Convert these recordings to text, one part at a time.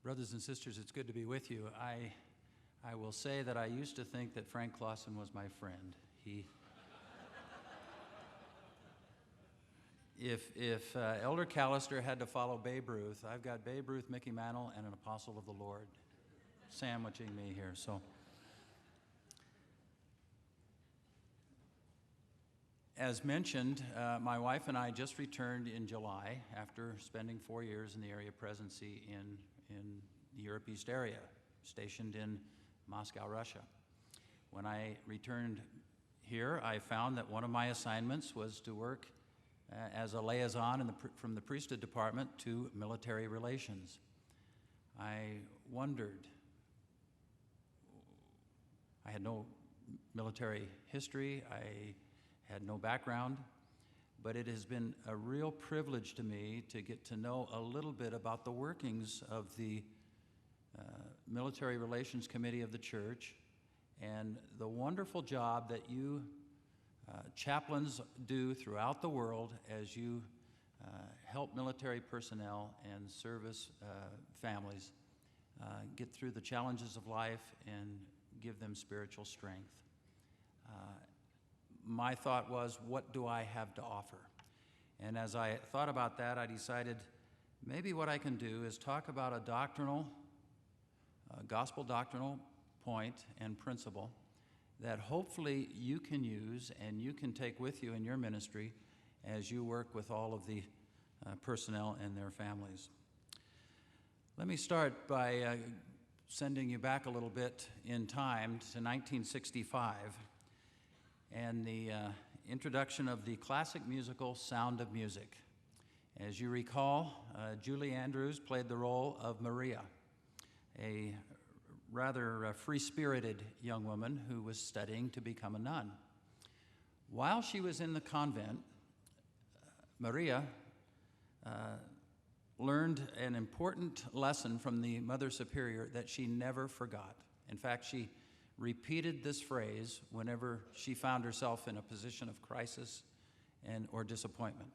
Brothers and sisters, it's good to be with you. I will say that I used to think that Frank Clausen was my friend. If Elder Callister had to follow Babe Ruth, I've got Babe Ruth, Mickey Mantle, and an apostle of the Lord sandwiching me here. So, as mentioned, my wife and I just returned in July after spending 4 years in the area presidency in the Europe East area, stationed in Moscow, Russia. When I returned here, I found that one of my assignments was to work as a liaison from the priesthood department to military relations. I wondered, I had no military history, I had no background, but it has been a real privilege to me to get to know a little bit about the workings of the Military Relations Committee of the church and the wonderful job that you chaplains do throughout the world as you help military personnel and service families get through the challenges of life and give them spiritual strength. My thought was, what do I have to offer? And as I thought about that, I decided maybe what I can do is talk about a gospel doctrinal point and principle that hopefully you can use and you can take with you in your ministry as you work with all of the personnel and their families. Let me start by sending you back a little bit in time to 1965 and the introduction of the classic musical Sound of Music. As you recall, Julie Andrews played the role of Maria, a rather free-spirited young woman who was studying to become a nun. While she was in the convent, Maria learned an important lesson from the Mother Superior that she never forgot. In fact, she repeated this phrase whenever she found herself in a position of crisis or disappointment.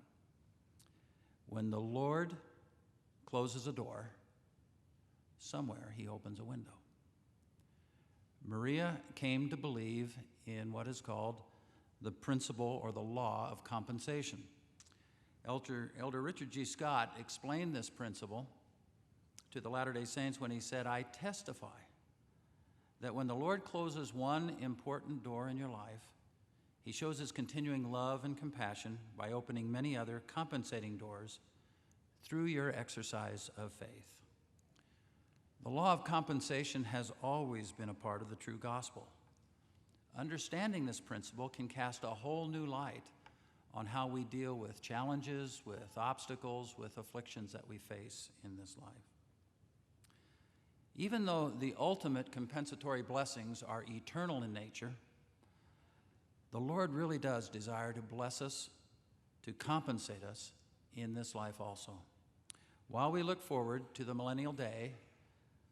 When the Lord closes a door, somewhere he opens a window. Maria came to believe in what is called the principle or the law of compensation. Elder Richard G. Scott explained this principle to the Latter-day Saints when he said, "I testify that when the Lord closes one important door in your life, he shows his continuing love and compassion by opening many other compensating doors through your exercise of faith." The law of compensation has always been a part of the true gospel. Understanding this principle can cast a whole new light on how we deal with challenges, with obstacles, with afflictions that we face in this life. Even though the ultimate compensatory blessings are eternal in nature, the Lord really does desire to bless us, to compensate us in this life also. While we look forward to the millennial day,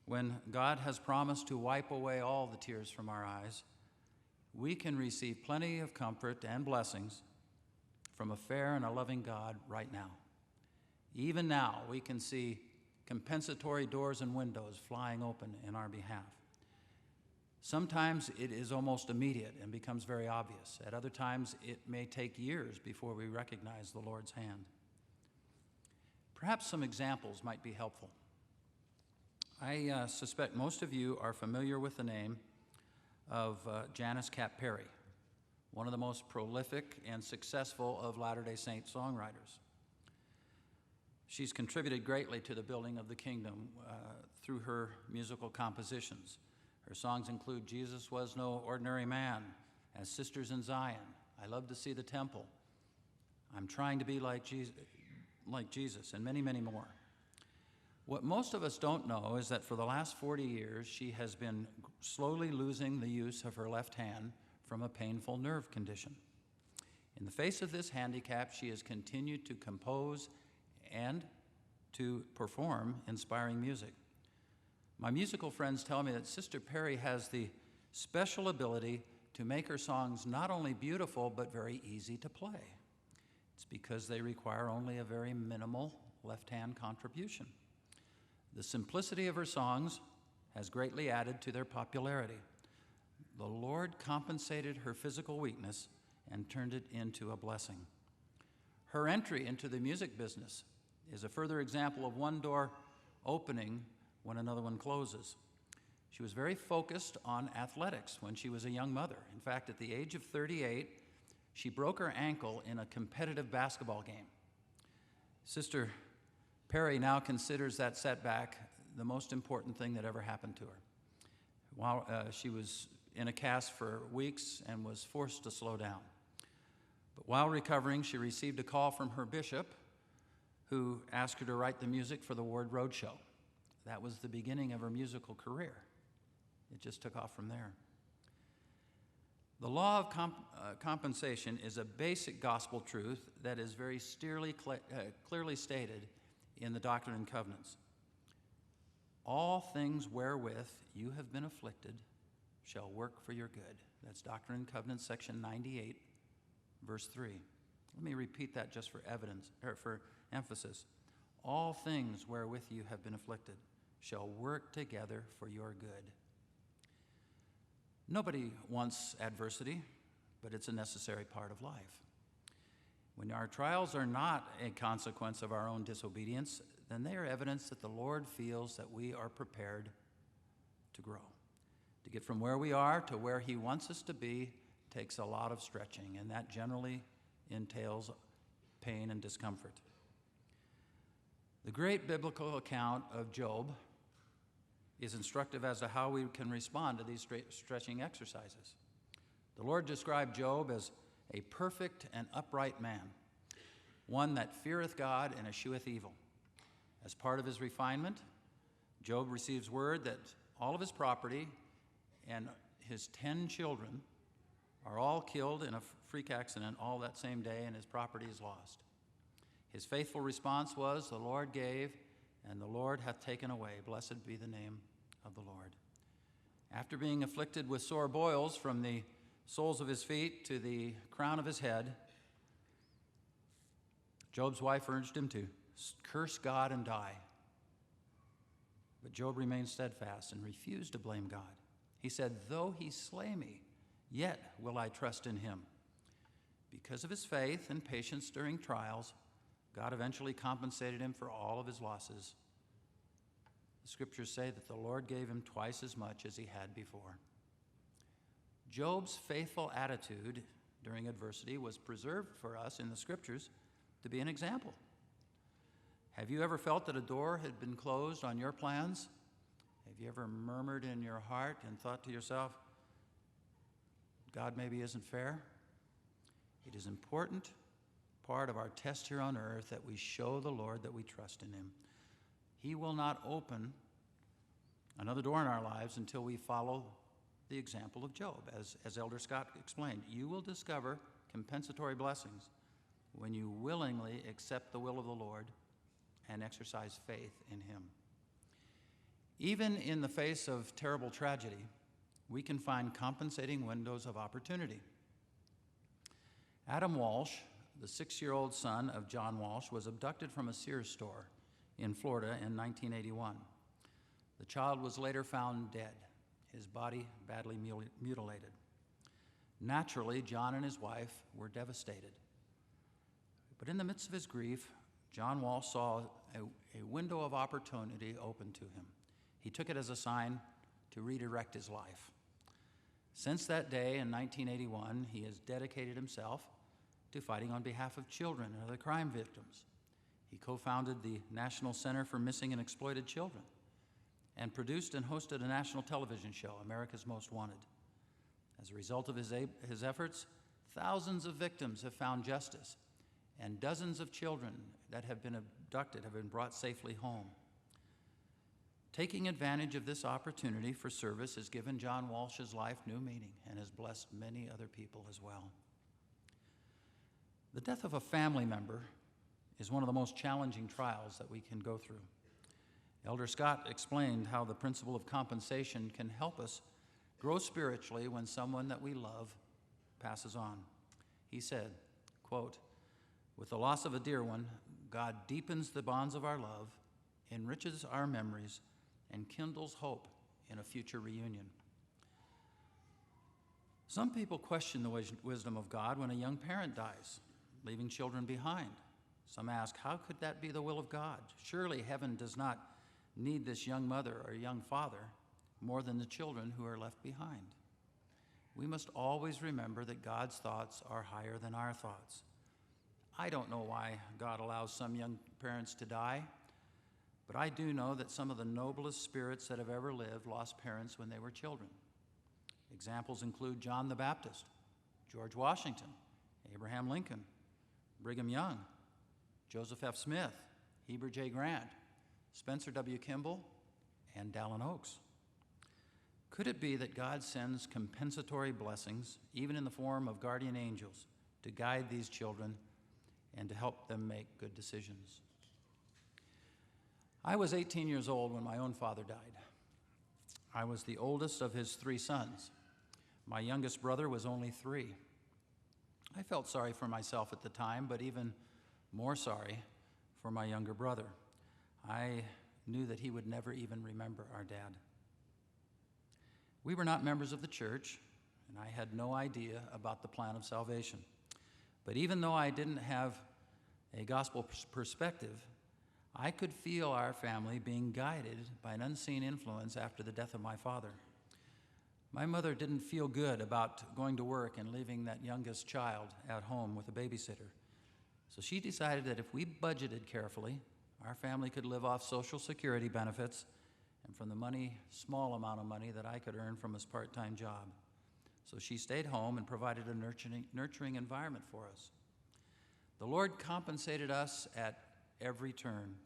when God has promised to wipe away all the tears from our eyes, we can receive plenty of comfort and blessings from a fair and a loving God right now. Even now, we can see compensatory doors and windows flying open in our behalf. Sometimes it is almost immediate and becomes very obvious. At other times, it may take years before we recognize the Lord's hand. Perhaps some examples might be helpful. I suspect most of you are familiar with the name of Janice Cap Perry, one of the most prolific and successful of Latter-day Saint songwriters. She's contributed greatly to the building of the kingdom through her musical compositions. Her songs include "Jesus Was No Ordinary Man," "As Sisters in Zion," "I Love to See the Temple," "I'm Trying to Be Like Jesus," and many, many more. What most of us don't know is that for the last 40 years, she has been slowly losing the use of her left hand from a painful nerve condition. In the face of this handicap, she has continued to compose and to perform inspiring music. My musical friends tell me that Sister Perry has the special ability to make her songs not only beautiful, but very easy to play. It's because they require only a very minimal left-hand contribution. The simplicity of her songs has greatly added to their popularity. The Lord compensated her physical weakness and turned it into a blessing. Her entry into the music business is a further example of one door opening when another one closes. She was very focused on athletics when she was a young mother. In fact, at the age of 38, she broke her ankle in a competitive basketball game. Sister Perry now considers that setback the most important thing that ever happened to her. While she was in a cast for weeks and was forced to slow down. But while recovering, she received a call from her bishop, who asked her to write the music for the Ward Road Show. That was the beginning of her musical career. It just took off from there. The law of compensation is a basic gospel truth that is very clearly stated in the Doctrine and Covenants. All things wherewith you have been afflicted shall work for your good. That's Doctrine and Covenants, section 98, verse 3. Let me repeat that just for emphasis. All things wherewith you have been afflicted shall work together for your good. Nobody wants adversity, but it's a necessary part of life. When our trials are not a consequence of our own disobedience, then they are evidence that the Lord feels that we are prepared to grow. To get from where we are to where He wants us to be takes a lot of stretching, and that generally entails pain and discomfort. The great biblical account of Job is instructive as to how we can respond to these stretching exercises. The Lord described Job as a perfect and upright man, one that feareth God and escheweth evil. As part of his refinement, Job receives word that all of his property and his 10 children are all killed in a freak accident all that same day, and his property is lost. His faithful response was, "The Lord gave, and the Lord hath taken away. Blessed be the name of the Lord." After being afflicted with sore boils from the soles of his feet to the crown of his head, Job's wife urged him to curse God and die. But Job remained steadfast and refused to blame God. He said, "Though he slay me, yet will I trust in him." Because of his faith and patience during trials, God eventually compensated him for all of his losses. The scriptures say that the Lord gave him twice as much as he had before. Job's faithful attitude during adversity was preserved for us in the scriptures to be an example. Have you ever felt that a door had been closed on your plans? Have you ever murmured in your heart and thought to yourself, God maybe isn't fair? It is important part of our test here on earth that we show the Lord that we trust in him. He will not open another door in our lives until we follow the example of Job. As Elder Scott explained, you will discover compensatory blessings when you willingly accept the will of the Lord and exercise faith in him. Even in the face of terrible tragedy, we can find compensating windows of opportunity. Adam Walsh, the 6-year-old son of John Walsh, was abducted from a Sears store in Florida in 1981. The child was later found dead, his body badly mutilated. Naturally, John and his wife were devastated. But in the midst of his grief, John Walsh saw a window of opportunity open to him. He took it as a sign to redirect his life. Since that day in 1981, he has dedicated himself to fighting on behalf of children and other crime victims. He co-founded the National Center for Missing and Exploited Children and produced and hosted a national television show, America's Most Wanted. As a result of his efforts, thousands of victims have found justice, and dozens of children that have been abducted have been brought safely home. Taking advantage of this opportunity for service has given John Walsh's life new meaning and has blessed many other people as well. The death of a family member is one of the most challenging trials that we can go through. Elder Scott explained how the principle of compensation can help us grow spiritually when someone that we love passes on. He said, quote, "With the loss of a dear one, God deepens the bonds of our love enriches our memories, and kindles hope in a future reunion. Some people question the wisdom of God when a young parent dies, leaving children behind. Some ask, how could that be the will of God? Surely heaven does not need this young mother or young father more than the children who are left behind. We must always remember that God's thoughts are higher than our thoughts. I don't know why God allows some young parents to die, but I do know that some of the noblest spirits that have ever lived lost parents when they were children. Examples include John the Baptist, George Washington, Abraham Lincoln, Brigham Young, Joseph F. Smith, Heber J. Grant, Spencer W. Kimball, and Dallin Oaks. Could it be that God sends compensatory blessings, even in the form of guardian angels, to guide these children and to help them make good decisions? I was 18 years old when my own father died. I was the oldest of his 3 sons. My youngest brother was only 3. I felt sorry for myself at the time, but even more sorry for my younger brother. I knew that he would never even remember our dad. We were not members of the church, and I had no idea about the plan of salvation. But even though I didn't have a gospel perspective, I could feel our family being guided by an unseen influence after the death of my father. My mother didn't feel good about going to work and leaving that youngest child at home with a babysitter. So she decided that if we budgeted carefully, our family could live off Social Security benefits and from the small amount of money that I could earn from his part-time job. So she stayed home and provided a nurturing environment for us. The Lord compensated us at every turn.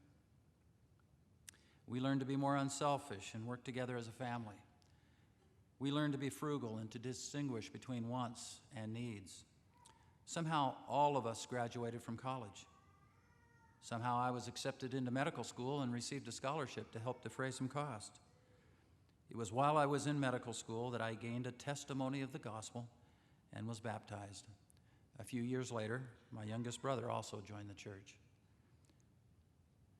We learned to be more unselfish and work together as a family. We learned to be frugal and to distinguish between wants and needs. Somehow, all of us graduated from college. Somehow, I was accepted into medical school and received a scholarship to help defray some cost. It was while I was in medical school that I gained a testimony of the gospel and was baptized. A few years later, my youngest brother also joined the church.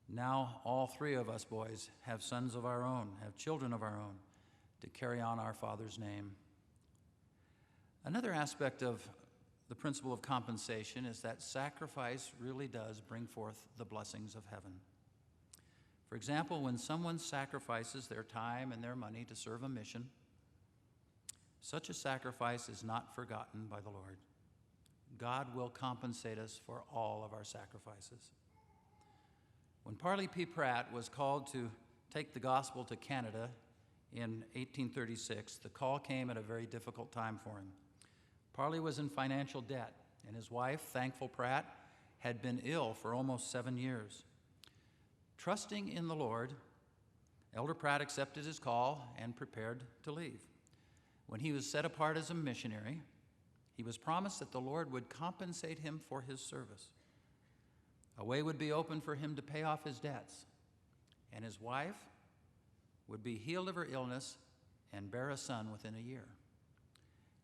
Now, all 3 of us boys have sons of our own, have children of our own, to carry on our Father's name. Another aspect of the principle of compensation is that sacrifice really does bring forth the blessings of heaven. For example, when someone sacrifices their time and their money to serve a mission, such a sacrifice is not forgotten by the Lord. God will compensate us for all of our sacrifices. When Parley P. Pratt was called to take the gospel to Canada in 1836, the call came at a very difficult time for him. Parley was in financial debt, and his wife, Thankful Pratt, had been ill for almost 7 years. Trusting in the Lord, Elder Pratt accepted his call and prepared to leave. When he was set apart as a missionary, he was promised that the Lord would compensate him for his service. A way would be open for him to pay off his debts, and his wife would be healed of her illness and bear a son within a year.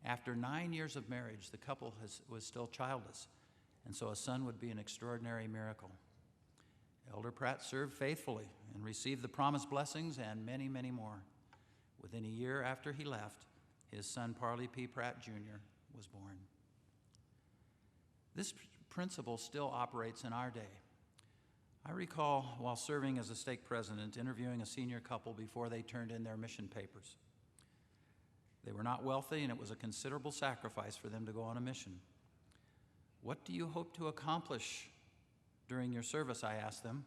After 9 years of marriage, the couple was still childless, and so a son would be an extraordinary miracle. Elder Pratt served faithfully and received the promised blessings and many, many more. Within a year after he left, his son Parley P. Pratt Jr. was born. This principle still operates in our day. I recall, while serving as a stake president, interviewing a senior couple before they turned in their mission papers. They were not wealthy, and it was a considerable sacrifice for them to go on a mission. "What do you hope to accomplish during your service?" I asked them.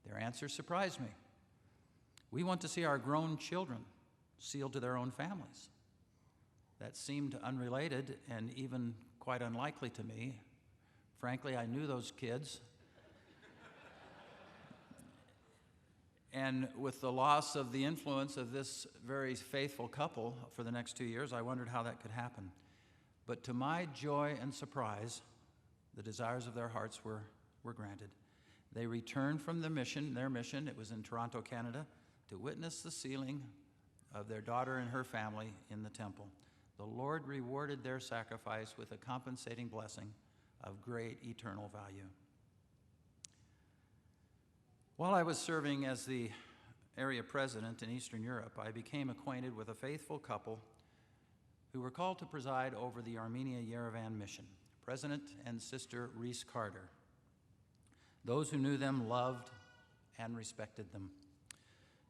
Their answer surprised me. "We want to see our grown children sealed to their own families." That seemed unrelated and even quite unlikely to me. Frankly, I knew those kids. And with the loss of the influence of this very faithful couple for the next 2 years, I wondered how that could happen. But to my joy and surprise, the desires of their hearts were granted. They returned from their mission, it was in Toronto, Canada, to witness the sealing of their daughter and her family in the temple. The Lord rewarded their sacrifice with a compensating blessing of great eternal value. While I was serving as the area president in Eastern Europe, I became acquainted with a faithful couple who were called to preside over the Armenia-Yerevan mission, President and Sister Reese Carter. Those who knew them loved and respected them.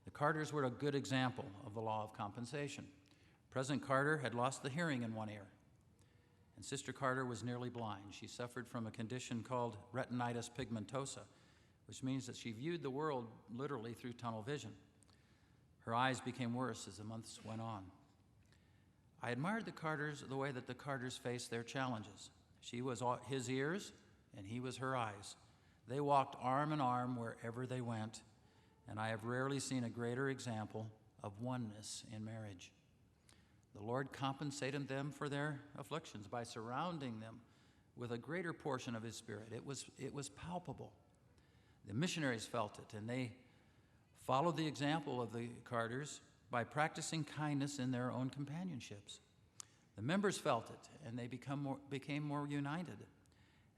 The Carters were a good example of the law of compensation. President Carter had lost the hearing in one ear, and Sister Carter was nearly blind. She suffered from a condition called retinitis pigmentosa, which means that she viewed the world literally through tunnel vision. Her eyes became worse as the months went on. I admired the Carters the way that the Carters faced their challenges. She was his ears, and he was her eyes. They walked arm in arm wherever they went, and I have rarely seen a greater example of oneness in marriage. The Lord compensated them for their afflictions by surrounding them with a greater portion of His Spirit. It was palpable. The missionaries felt it, and they followed the example of the Carters by practicing kindness in their own companionships. The members felt it, and they became more united.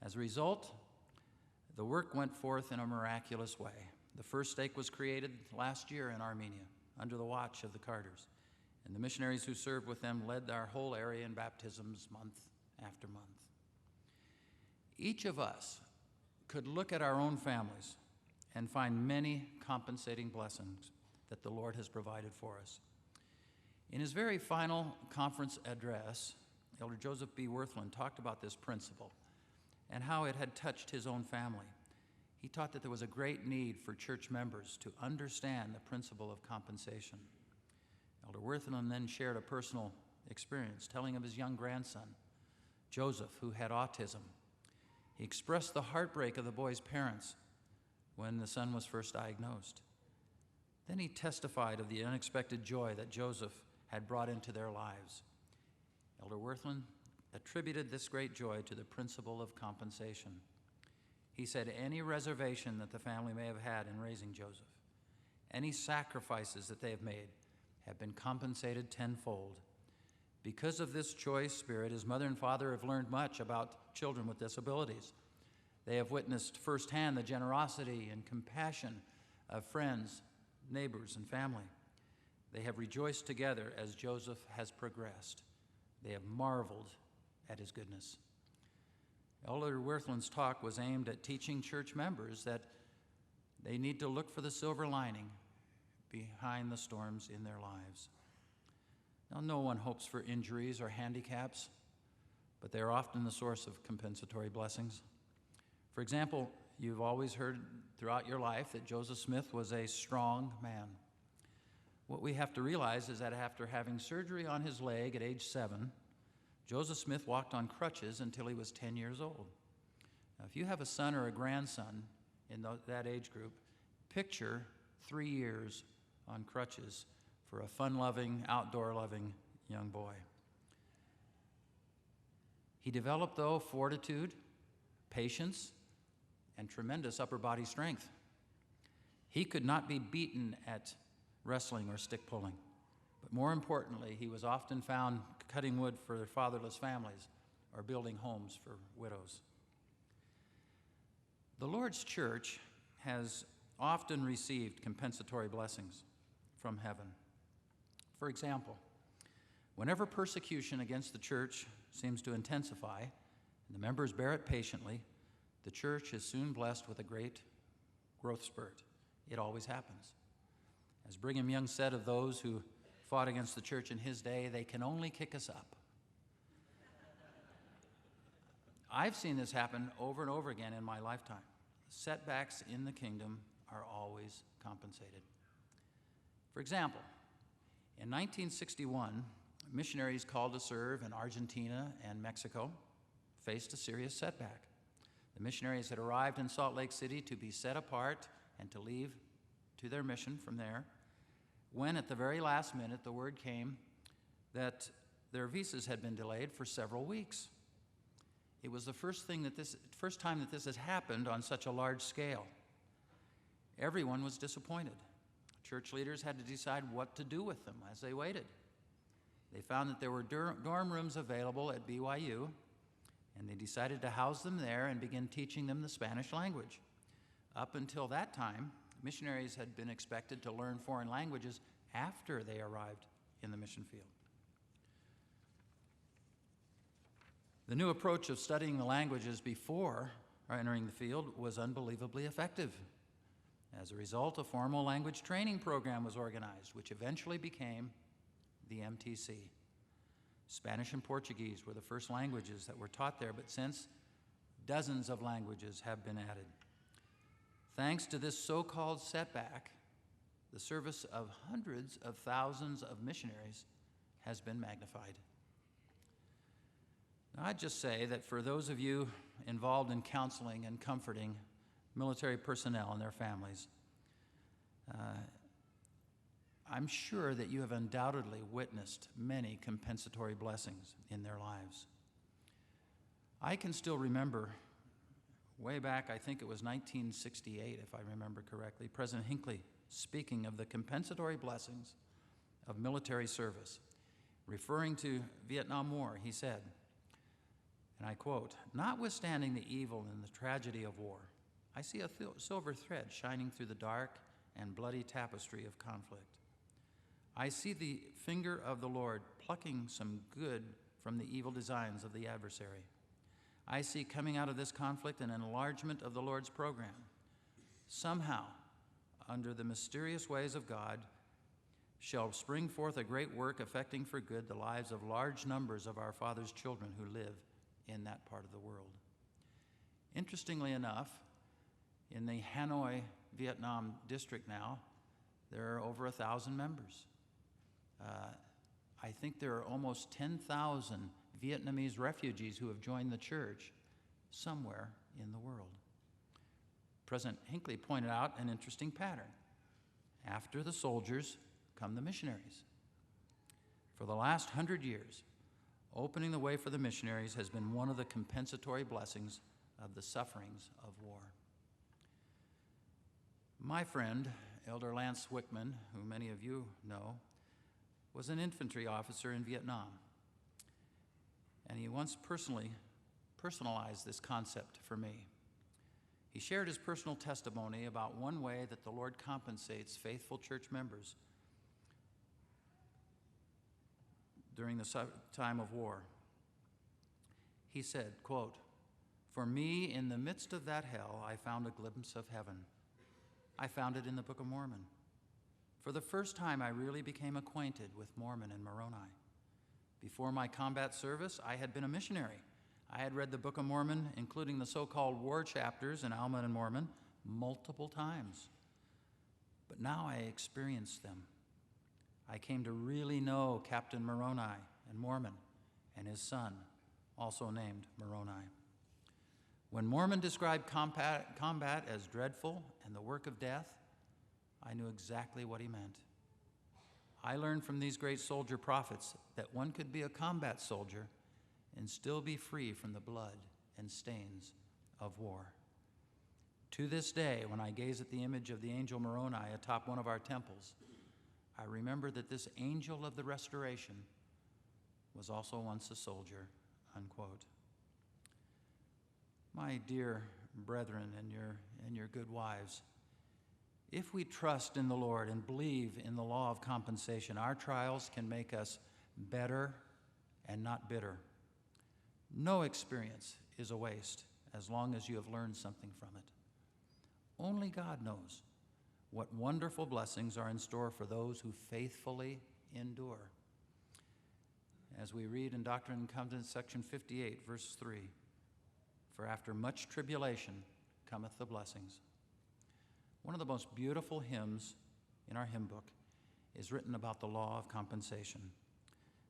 As a result, the work went forth in a miraculous way. The first stake was created last year in Armenia under the watch of the Carters, and the missionaries who served with them led our whole area in baptisms month after month. Each of us could look at our own families and find many compensating blessings that the Lord has provided for us. In his very final conference address, Elder Joseph B. Wirthlin talked about this principle and how it had touched his own family. He taught that there was a great need for church members to understand the principle of compensation. Elder Wirthlin then shared a personal experience, telling of his young grandson, Joseph, who had autism. He expressed the heartbreak of the boy's parents when the son was first diagnosed. Then he testified of the unexpected joy that Joseph had brought into their lives. Elder Wirthlin attributed this great joy to the principle of compensation. He said any reservation that the family may have had in raising Joseph, any sacrifices that they have made, have been compensated tenfold. Because of this choice spirit, his mother and father have learned much about children with disabilities. They have witnessed firsthand the generosity and compassion of friends, neighbors, and family. They have rejoiced together as Joseph has progressed. They have marveled at his goodness. Elder Wirthlin's talk was aimed at teaching church members that they need to look for the silver lining behind the storms in their lives. Now, no one hopes for injuries or handicaps, but they are often the source of compensatory blessings. For example, you've always heard throughout your life that Joseph Smith was a strong man. What we have to realize is that after having surgery on his leg at age 7, Joseph Smith walked on crutches until he was 10 years old. Now, if you have a son or a grandson in that age group, picture 3 years on crutches for a fun-loving, outdoor-loving young boy. He developed, though, fortitude, patience, and tremendous upper body strength. He could not be beaten at wrestling or stick pulling. But more importantly, he was often found cutting wood for their fatherless families or building homes for widows. The Lord's church has often received compensatory blessings from heaven. For example, whenever persecution against the church seems to intensify and the members bear it patiently, the church is soon blessed with a great growth spurt. It always happens. As Brigham Young said of those who fought against the church in his day, they can only kick us up. I've seen this happen over and over again in my lifetime. Setbacks in the kingdom are always compensated. For example, in 1961, missionaries called to serve in Argentina and Mexico faced a serious setback. The missionaries had arrived in Salt Lake City to be set apart and to leave to their mission from there, when at the very last minute the word came that their visas had been delayed for several weeks. It was the first time that this has happened on such a large scale. Everyone was disappointed. Church leaders had to decide what to do with them as they waited. They found that there were dorm rooms available at BYU, and they decided to house them there and begin teaching them the Spanish language. Up until that time, missionaries had been expected to learn foreign languages after they arrived in the mission field. The new approach of studying the languages before entering the field was unbelievably effective. As a result, a formal language training program was organized, which eventually became the MTC. Spanish and Portuguese were the first languages that were taught there, but since dozens of languages have been added. Thanks to this so-called setback, the service of hundreds of thousands of missionaries has been magnified. Now, I'd just say that for those of you involved in counseling and comforting military personnel and their families, I'm sure that you have undoubtedly witnessed many compensatory blessings in their lives. I can still remember way back, I think it was 1968, if I remember correctly, President Hinckley speaking of the compensatory blessings of military service. Referring to Vietnam War, he said, and I quote, "Notwithstanding the evil and the tragedy of war, I see a silver thread shining through the dark and bloody tapestry of conflict. I see the finger of the Lord plucking some good from the evil designs of the adversary. I see coming out of this conflict an enlargement of the Lord's program. Somehow, under the mysterious ways of God, shall spring forth a great work affecting for good the lives of large numbers of our Father's children who live in that part of the world." Interestingly enough, in the Hanoi, Vietnam district now, there are over 1,000 members. I think there are almost 10,000 Vietnamese refugees who have joined the church somewhere in the world. President Hinckley pointed out an interesting pattern. After the soldiers come the missionaries. For the last 100 years, opening the way for the missionaries has been one of the compensatory blessings of the sufferings of war. My friend, Elder Lance Wickman, who many of you know, was an infantry officer in Vietnam. And he once personalized this concept for me. He shared his personal testimony about one way that the Lord compensates faithful church members during the time of war. He said, quote, "For me, in the midst of that hell, I found a glimpse of heaven. I found it in the Book of Mormon. For the first time, I really became acquainted with Mormon and Moroni. Before my combat service, I had been a missionary. I had read the Book of Mormon, including the so-called war chapters in Alma and Mormon, multiple times. But now I experienced them. I came to really know Captain Moroni and Mormon and his son, also named Moroni. When Mormon described combat as dreadful and the work of death, I knew exactly what he meant. I learned from these great soldier prophets that one could be a combat soldier and still be free from the blood and stains of war. To this day, when I gaze at the image of the angel Moroni atop one of our temples, I remember that this angel of the restoration was also once a soldier," unquote. My dear brethren and your good wives, if we trust in the Lord and believe in the law of compensation, our trials can make us better and not bitter. No experience is a waste as long as you have learned something from it. Only God knows what wonderful blessings are in store for those who faithfully endure. As we read in Doctrine and Covenants, section 58, verse 3, "For after much tribulation cometh the blessings." One of the most beautiful hymns in our hymn book is written about the law of compensation.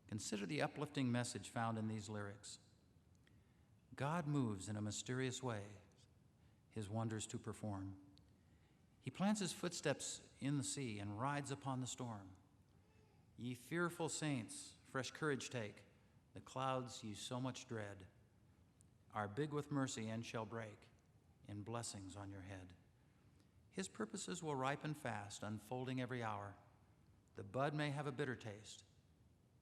Consider the uplifting message found in these lyrics. God moves in a mysterious way, his wonders to perform. He plants his footsteps in the sea and rides upon the storm. Ye fearful saints, fresh courage take, the clouds ye so much dread are big with mercy and shall break in blessings on your head. His purposes will ripen fast, unfolding every hour. The bud may have a bitter taste,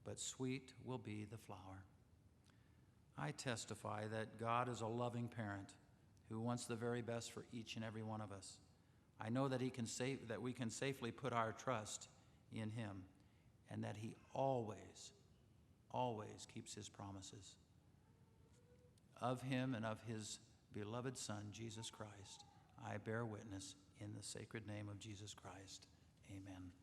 but sweet will be the flower. I testify that God is a loving parent who wants the very best for each and every one of us. I know that that we can safely put our trust in him, and that he always, always keeps his promises. Of him and of his beloved Son, Jesus Christ, I bear witness in the sacred name of Jesus Christ. Amen.